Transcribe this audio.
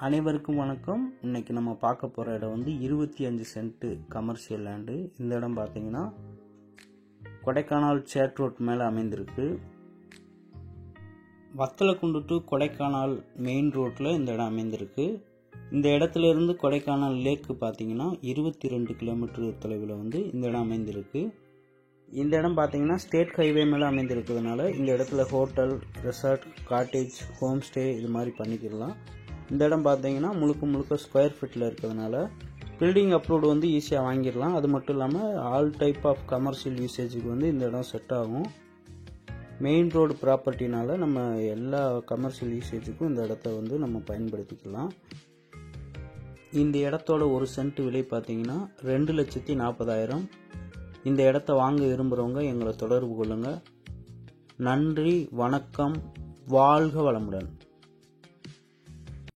அனைவருக்கும் வணக்கம். இன்னைக்கு நம்ம பார்க்க போகிற இடம் வந்து 25 சென்ட் கமர்ஷியல் லேண்டு. இந்த இடம் பார்த்தீங்கன்னா கொடைக்கானல் சேட் ரோட் மேலே அமைந்திருக்கு. வத்தலக்குண்டு டு கொடைக்கானல் மெயின் ரோட்டில் இந்த இடம் அமைந்திருக்கு. இந்த இடத்துல இருந்து கொடைக்கானல் லேக்கு பார்த்தீங்கன்னா 22 கிலோமீட்டர் தொலைவில் வந்து இந்த இடம் அமைந்திருக்கு. இந்த இடம் பார்த்தீங்கன்னா ஸ்டேட் ஹைவே மேலே அமைந்திருக்கிறதுனால இந்த இடத்துல hotel, resort, cottage, home stay இது மாதிரி பண்ணிக்கலாம். இந்த இடம் பார்த்தீங்கன்னா முழுக்க ஸ்கொயர் ஃபீட்டில் இருக்கிறதுனால பில்டிங் அப்ரூவ்டு வந்து ஈஸியாக வாங்கிடலாம். அது மட்டும் இல்லாமல் ஆல் டைப் ஆஃப் கமர்ஷியல் யூசேஜுக்கு வந்து இந்த இடம் செட் ஆகும். மெயின் ரோடு ப்ராப்பர்ட்டினால நம்ம எல்லா கமர்ஷியல் யூசேஜுக்கும் இந்த இடத்த வந்து நம்ம பயன்படுத்திக்கலாம். இந்த இடத்தோட ஒரு சென்ட் விலை பார்த்தீங்கன்னா 2,40,000. இந்த இடத்த வாங்க விரும்புகிறவங்க எங்களை தொடர்பு கொள்ளுங்கள். நன்றி, வணக்கம், வாழ்க வளமுடன்.